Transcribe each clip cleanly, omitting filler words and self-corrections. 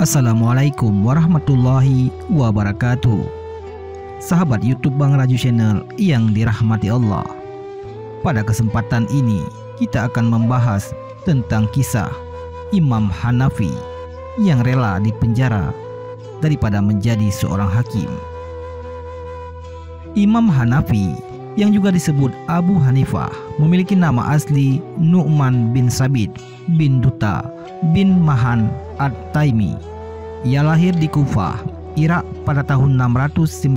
Assalamualaikum warahmatullahi wabarakatuh. Sahabat YouTube Bang Raju Channel yang dirahmati Allah. Pada kesempatan ini kita akan membahas tentang kisah Imam Hanafi yang rela dipenjara daripada menjadi seorang hakim. Imam Hanafi yang juga disebut Abu Hanifah memiliki nama asli Nu'man bin Sabit bin Duta bin Mahan At-Taimi. Ia lahir di Kufah, Irak pada tahun 699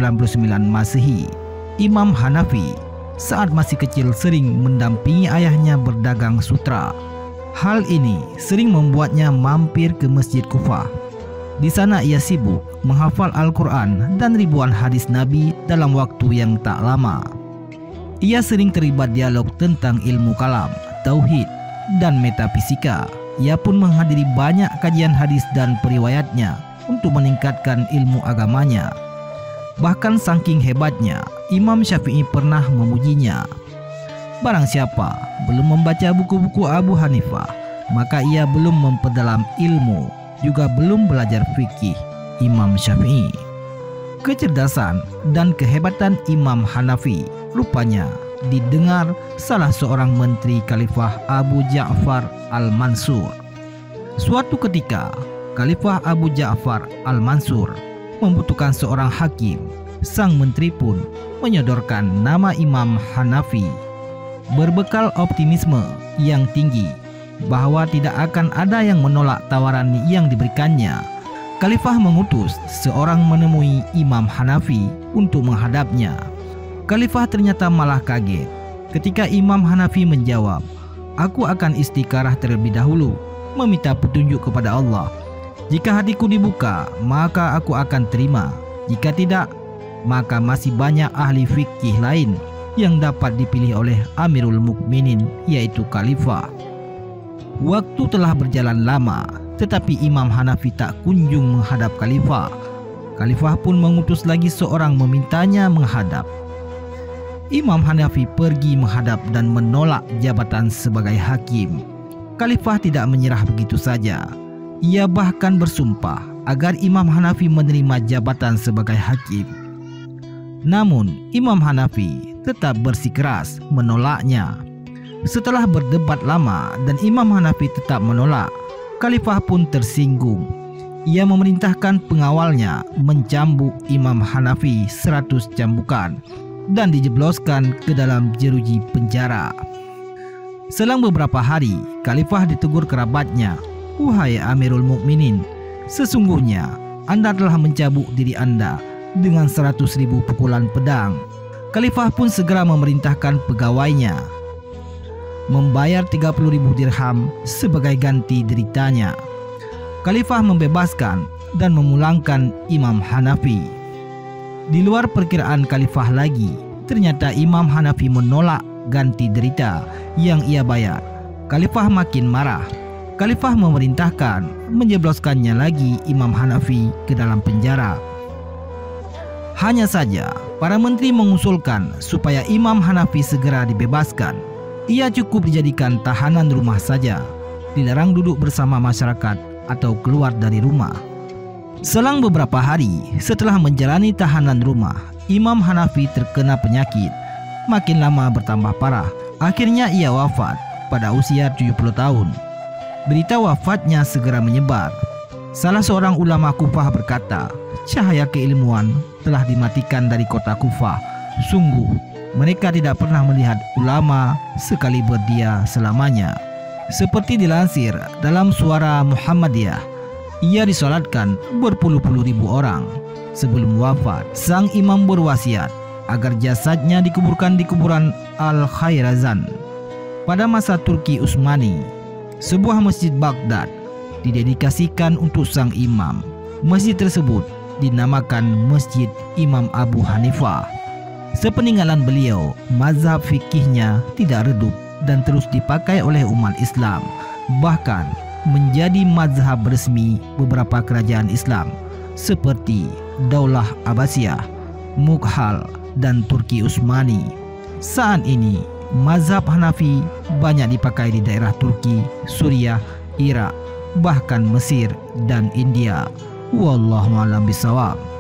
Masehi. Imam Hanafi saat masih kecil sering mendampingi ayahnya berdagang sutra. Hal ini sering membuatnya mampir ke Masjid Kufah. Di sana ia sibuk menghafal Al-Quran dan ribuan hadis Nabi dalam waktu yang tak lama. Ia sering terlibat dialog tentang ilmu kalam, tauhid, dan metafisika. Ia pun menghadiri banyak kajian hadis dan periwayatnya untuk meningkatkan ilmu agamanya. Bahkan saking hebatnya, Imam Syafi'i pernah memujinya. Barang siapa belum membaca buku-buku Abu Hanifah, maka ia belum memperdalam ilmu, juga belum belajar fikih Imam Syafi'i. Kecerdasan dan kehebatan Imam Hanafi rupanya didengar salah seorang menteri Khalifah Abu Ja'far Al-Mansur. Suatu ketika, Khalifah Abu Ja'far Al-Mansur membutuhkan seorang hakim. Sang menteri pun menyodorkan nama Imam Hanafi. Berbekal optimisme yang tinggi bahwa tidak akan ada yang menolak tawaran yang diberikannya, Khalifah mengutus seorang menemui Imam Hanafi untuk menghadapnya. Khalifah ternyata malah kaget ketika Imam Hanafi menjawab, "Aku akan istikharah terlebih dahulu, meminta petunjuk kepada Allah. Jika hatiku dibuka, maka aku akan terima. Jika tidak, maka masih banyak ahli fikih lain yang dapat dipilih oleh Amirul Mukminin, yaitu Khalifah." Waktu telah berjalan lama, tetapi Imam Hanafi tak kunjung menghadap Khalifah. Khalifah pun mengutus lagi seorang memintanya menghadap. Imam Hanafi pergi menghadap dan menolak jabatan sebagai hakim. Khalifah tidak menyerah begitu saja. Ia bahkan bersumpah agar Imam Hanafi menerima jabatan sebagai hakim. Namun Imam Hanafi tetap bersikeras menolaknya. Setelah berdebat lama dan Imam Hanafi tetap menolak, Khalifah pun tersinggung. Ia memerintahkan pengawalnya mencambuk Imam Hanafi 100 cambukan dan dijebloskan ke dalam jeruji penjara. Selang beberapa hari, Khalifah ditegur kerabatnya, "Wahai Amirul Mukminin, sesungguhnya Anda telah mencambuk diri Anda dengan 100.000 pukulan pedang." Khalifah pun segera memerintahkan pegawainya membayar 30.000 dirham sebagai ganti deritanya. Khalifah membebaskan dan memulangkan Imam Hanafi. Di luar perkiraan Khalifah lagi, ternyata Imam Hanafi menolak ganti derita yang ia bayar. Khalifah makin marah. Khalifah memerintahkan menjebloskannya lagi Imam Hanafi ke dalam penjara. Hanya saja, para menteri mengusulkan supaya Imam Hanafi segera dibebaskan. Ia cukup dijadikan tahanan rumah saja, dilarang duduk bersama masyarakat atau keluar dari rumah. Selang beberapa hari setelah menjalani tahanan rumah, Imam Hanafi terkena penyakit. Makin lama bertambah parah. Akhirnya ia wafat pada usia 70 tahun. Berita wafatnya segera menyebar. Salah seorang ulama Kufah berkata, "Cahaya keilmuan telah dimatikan dari kota Kufah. Sungguh, mereka tidak pernah melihat ulama sekaliber dia selamanya." Seperti dilansir dalam Suara Muhammadiyah, ia disolatkan berpuluh-puluh ribu orang. Sebelum wafat, sang imam berwasiat agar jasadnya dikuburkan di kuburan Al-Khairazan. Pada masa Turki Utsmani, sebuah masjid Baghdad didedikasikan untuk sang imam. Masjid tersebut dinamakan Masjid Imam Abu Hanifah. Sepeninggalan beliau, mazhab fikihnya tidak redup dan terus dipakai oleh umat Islam, bahkan menjadi mazhab resmi beberapa kerajaan Islam seperti Daulah Abbasiyah, Mughal, dan Turki Utsmani. Saat ini, mazhab Hanafi banyak dipakai di daerah Turki, Suriah, Irak, bahkan Mesir dan India. Wallahu a'lam bishawab.